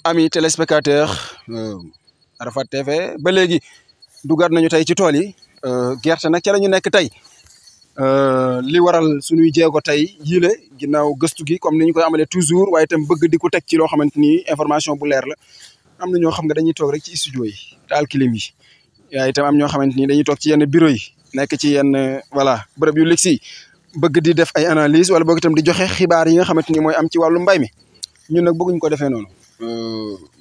amis téléspectateurs Arafat TV ba léegi dugaat nañu tey ci tool yi gerte nag ca la ñu nekk tey li waral suñuy jéego tey yile ginnaaw gëstu gi comme ni ñu koy amalee toujours waaye itam bëgg di ko teg ci loo xamante ni information bu leer la am na ñoo xam nga dañuy toog rek ci studio yi taal clim yi waaye itam am ñoo xamante ni dañuy toog ci yenn bureau yi nekk ci yenn voilà bërëb yu ligg si bëgg di def ay analyse wala boog itam di joxe xibaar yi nga xamante ni mooy am ci wàllu mbay mi ñun nag bëgguñ ko defee noonu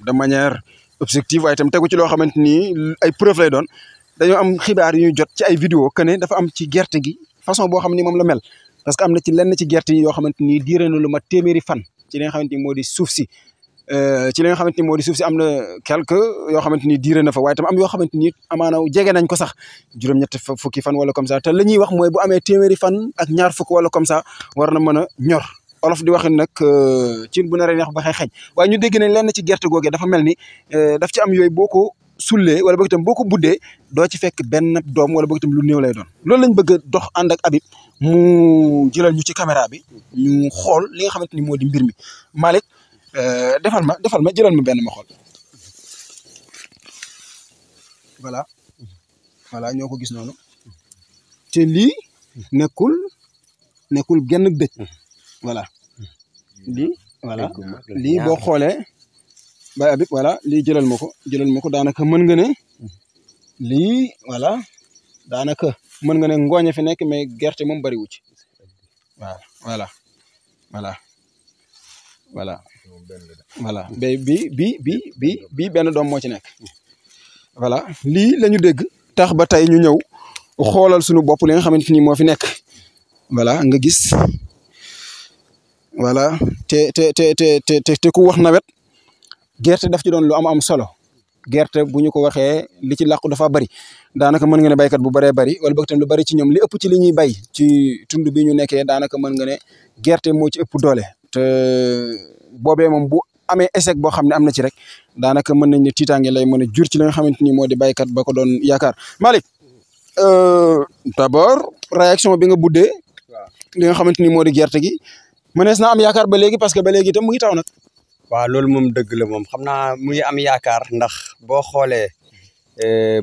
de manière objective waaye itam tegu ci loo xamante ni ay preuve lay doon dañoo am xibaar yu ñu jot ci ay vidéo que ne dafa am ci gerte gi façon boo xam ni moom la mel parce que am na ci lenn ci gerte yi yoo xamante ni diire na lu ma téeméeri fan ci li nga xamante ni moo di suuf si ci li nga xamante ni moo di suuf si am na quelque yoo xamante ni diire na fa waaye tam am yoo xamante ni amaana jege nañ ko sax juróom-ñett fukki fan wala comme ça te la ñuy wax mooy bu amee téeméeri fan ak ñaar fukk wala comme ça war na mën a ñor olof di waxin nag cin bu naree neex ba xëy xeeñ waaye ñu dégg nañ lenn ci gerte googee dafa mel ni daf ci am yooyu boo ko sullee wala boog itam boo ko buddee doo ci fekk benn doom wala boog itam lu néew lay doon loolu lañ bëgg a dox ànd ak Habib mu jëlal ñu ci caméra bi ñu xool li nga xamante ni moo di mbir mi Malick defal ma jëlal ma benn ma xool voilà ñoo ko gis noonu te lii nekkul genn dëj voilà lii boo xoolee bay Habib voilà lii jëlal ma ko daanaka mën nga ne lii voilà daanaka mën nga ne ngooñe fi nekk mais gerte moom bariwu ci voilà bi benn doom moo ci nekk voilà lii la ñu dégg tax ba tey ñu ñëw xoolal suñu bopp li nga xamante ni moo fi nekk voilà nga gis voilà te ku wax nawet gerte daf ci doon lu am solo gerte bu ñu ko waxee li ci làqu dafa bari daanaka mën nga ne baykat bu bëree bari wala boog tam lu bari ci ñoom li ëpp ci li ñuy bay ci tund bi ñu nekkee daanaka mën nga ne gerte moo ci ëpp doole te boobee moom bu amee échec boo xam ne am na ci rek daanaka mën nañ ne tiitaange lay mën a jur ci li nga xamante ni moo di baykat ba ko doon yaakaar Malick d'abord réaction bi nga buddee li nga xamante ni moo di gerte gi mënees naa am yaakaar ba léegi parce que ba léegi itam mu ngi taw nag. waaw loolu moom dëgg la moom xam naa mu ngi am yaakaar ndax boo xoolee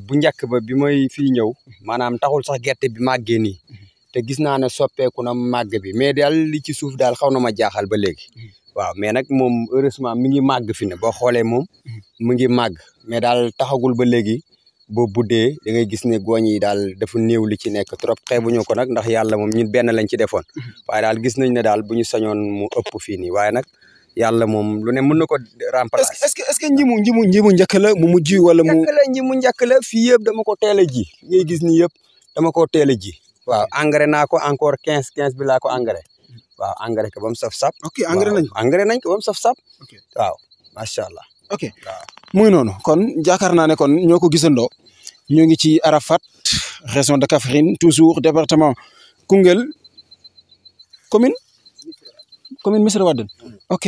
bu njëkk ba bi may fii ñëw maanaam taxul sax gerte bi màggee nii te gis naa ne soppeeku na màgg bi mais daal li ci suuf daal xaw na ma jaaxal ba léegi waaw mais nag moom heureusement mi ngi màgg fi ne boo xoolee moom mu ngi màgg mais daal taxagul ba léegi boo buddee da ngay gis ne gooñ yi daal dafa néew li ci nekk trop xeebuñu ko nag ndax yàlla moom ñun benn lañ ci defoon waaye daal gis nañ ne daal bu ñu sañoon mu ëpp fii nii waaye nag yàlla moom lu ne mën na ko remplacer. est-ce que njimu njëkk la mu mujj wala mu. njimu njëkk la fii yëpp dama ko teel a ji ngay gis ni yëpp dama ko teel a ji waaw engrais naa ko encore 15 bi laa ko engrais waaw engrais ko ba mu saf-sap. ok engrais nañ ko ba mu saf-sap. waaw macha allah. ok mu ngi noonu kon jaakaar naa ne kon ñoo ko gisandoo ñoo ngi ci Arafat région de Kaffrine toujours département Koungheul commune Missirah Wadène ok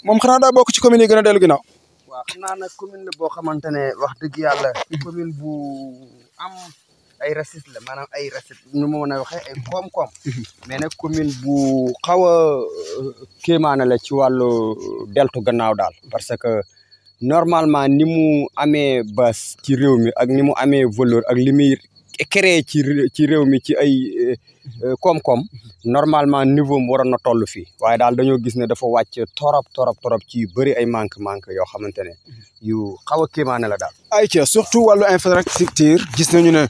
moom xanaa daa bokk ci commune yi gën a dellu ginnaaw. waaw xam naa nag commune la boo xamante ne wax dëgg yàlla commune bu am ay ressources la maanaam ay ressources nu ma mën a waxee ay koom-koom mais nag commune bu xaw a kéemaane la ci wàllu deltu gannaaw daal parce que normalement ni mu amee base ci réew mi ak ni mu amee valeur ak li muy créé ci réew mi ci ay koom-koom normalement niveau mu waroon na toll fii waaye daal dañoo gis ne dafa wàcc torop ci yu bëri ay manque yoo xamante ne yu xaw a kéemaane la daal. ayca surtout wàllu infrastructure gis nañu ne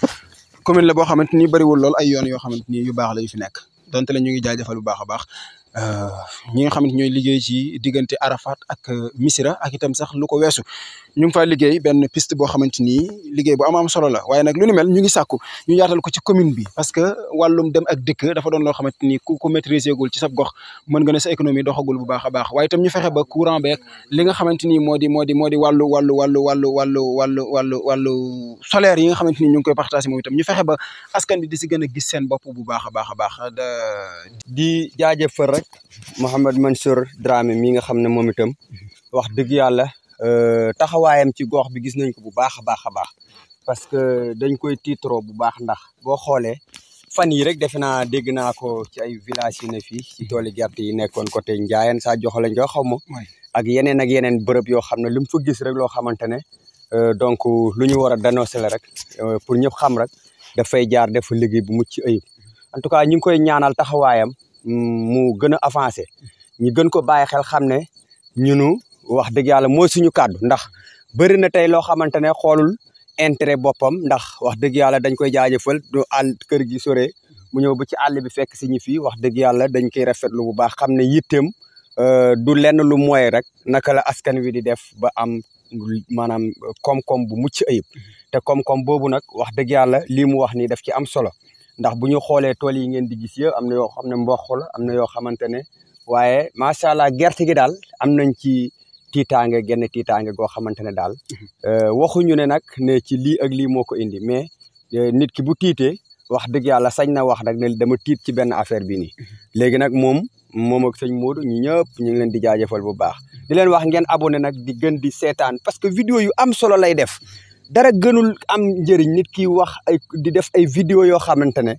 commune la boo xamante ni bëriwul lool ay yoon yoo xamante ni yu baax la yu fi nekk donte la ñu ngi jaajëfal bu baax a baax ñi nga xamante ñooy liggéey ci diggante Arafat ak Missirah ak itam sax lu ko weesu ñu ngi faa liggéey benn piste boo xamante ni liggéey bu am solo la waaye nag lu ni mel ñu ngi sàkku ñu yaatal ko ci commune bi parce que wàllum dem ak dikk dafa doon loo xamante ni ku ko maîtriser gul ci sa gox mën nga ne sa économie doxagul bu baax a baax waaye itam ñu fexe ba courant beeg li nga xamante ni moo di wàllu solaire yi nga xamante ni ñu ngi koy partager moom itam ñu fexe ba askan bi di si gën a gis seen bopp bu baax a baax di jaajëfal rek Mouhamed Mansour Dramé mi nga xam ne moom itam wax dëgg yàlla taxawaayam ci gox bi gis nañ ko bu baax a baax parce que dañ koy tiitaroo bu baax ndax boo xoolee fan yi rek defe naa dégg naa ko ci ay village yi ne fii ci tooli gerte yi nekkoon côté Ndiayène saa jox lañ ko xaw ma ak yeneen bërëb yoo xam ne lu mu fa gis rek loo xamante ne donc lu ñu war a dénoncer la rek pour ñëpp xam rek dafay jaar def liggéey bu mucc ayib en tout cas ñu ngi koy ñaanal taxawaayam mu gën a avancé ñu gën ko bàyyi xel xam ne ñunu wax dëgg yàlla mooy suñu kàddu ndax bëri na tey loo xamante ne xoolul intérêt boppam ndax wax dëgg yàlla dañ koy jaajëfal du àll kër gi sore mu ñëw ba ci àll bi fekk si ñi fii wax dëgg yàlla dañ koy rafetlu bu baax xam ne yitteem du lenn lu mooy rek naka la askan wi di def ba am maanaam koom-koom bu mucc ayib te koom-koom boobu nag wax dëgg yàlla lii mu wax nii daf ci am solo ndax bu ñu xoolee tool yi ngeen di gis yëpp am na yoo xam ne mboq la am na yoo xamante ne waaye macha allah gerte gi daal am nañ ci tiitaange genn tiitaange goo xamante ne daal waxuñu ne nag ne ci lii ak lii moo ko indi mais nit ki bu tiitee wax dëgg yàlla sañ na wax nag ne dama tiit ci benn affaire bi nii léegi nag moom ak sëñ Modou ñi ñëpp ñu ngi leen di jaajëfal bu baax di leen wax ngeen abonné nag di gën di seetaan parce que vidéo yu am solo lay def dara gënul am njëriñ nit ki wax ay di def ay vidéo yoo xamante ne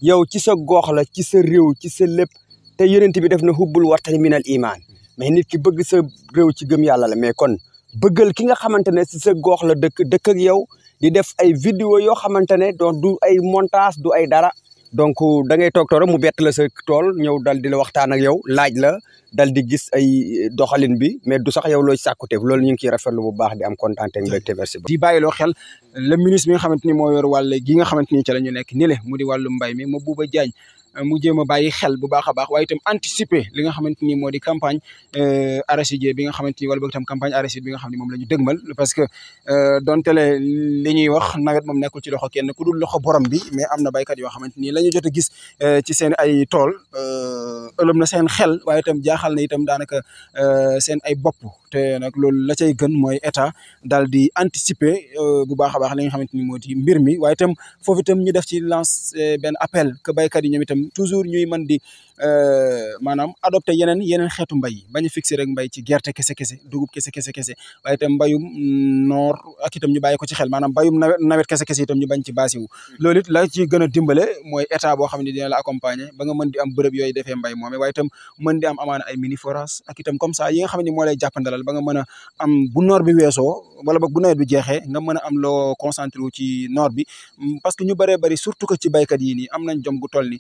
yow ci sa gox la ci sa réew ci sa lépp te yonent bi def na hubbul watani minal iman mais nit ki bëgg sa réew ci gëm yàlla la mais kon bëggal ki nga xamante ne si sa gox la dëkk ak yow di def ay vidéo yoo xamante ne donc du ay montage du ay dara donc da ngay toog mu bett la sa tool ñëw dal di la waxtaan ak yow laaj la dal di gis ay doxalin bi mais du sax yow looy sàkkuteef loolu ñu ngi ciy rafetlu bu baax di am kontaan ak mbégte merci beaucoup. di bàyyiloo xel le ministre bi nga xamante ni moo yor wàll gi nga xamante ni ci la ñu nekk ni le mu di wàllu mbay mi Mabouba Diagne mu jéem a bàyyi xel bu baax a baax waaye itam anticiper li nga xamante ni moo di campagne arachidier bi nga xamante ni wala boog itam campagne arachide bi nga xam ne moom la ñu dëgmal parce que donte le li ñuy wax nawet moom nekkul ci loxo kenn ku dul loxo borom bi mais am na baykat yoo xamante ni la ñu jot a gis ci seen ay tool ëlëm na seen xel waaye itam jaaxal na itam daanaka seen ay bopp te nag loolu la cay gën mooy état daal di anticiper bu baax a baax li nga xamante ni moo di mbir mi waaye itam foofu itam ñu def ci lance benn appel que baykat yi ñoom itam toujours ñuy mën di maanaam adopté yeneen xeetu mbay yi bañ a fixé rek mbay ci gerte kese dugub kese waaye itam mbayum noor ak itam ñu bàyyi ko ci xel maanaam mbayum nawet kese itam ñu bañ ci baasi wu loolu it la ci gën a dimbale mooy état boo xam ne dina la accompagner ba nga mën di am bërëb yooyu defee mbay moome waaye itam mën di am amaana ay mini forage ak itam comme ça yi nga xam ne moo lay jàppandalal ba nga mën a am bu noor bi weesoo wala boog bu nawet bi jeexee nga mën a am loo concentré wu ci noor bi parce que ñu bëree bëri surtout que ci baykat yi nii am nañ jom gu toll ni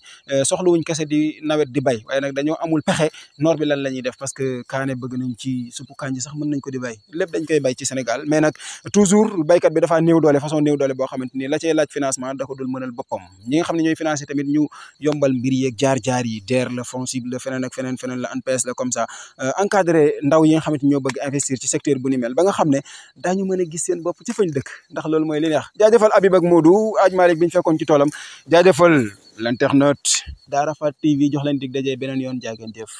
soxlawuñ kese di nawet di bay waaye nag dañoo amul pexe noor bi lan la ñuy def parce que kaane bëgg nañ ci suppu kànji sax mën nañ ko di bay lépp dañ koy bay ci Sénégal mais nag toujours baykat bi dafa néew doole façon néew doole boo xamante ni la cay laaj financement da ko dul mënal boppam ñi nga xam ne ñooy financé tamit ñu yombal mbir yeeg jaar-jaar yi DER la FONGIP la feneen ak feneen la ANPES la comme ça encadré ndaw yi nga xamante ni ñoo bëgg investir ci secteur bu ni mel ba nga xam ne daañu mën a gis seen bopp ci fañ dëkk ndax loolu mooy li neex jaajëfal Habib ak Modou Aj Malick bi ñu fekkoon ci toolam jaajëfal l'internet Daara Fat TV jox leen dig daje beneen yoon jaageen jëf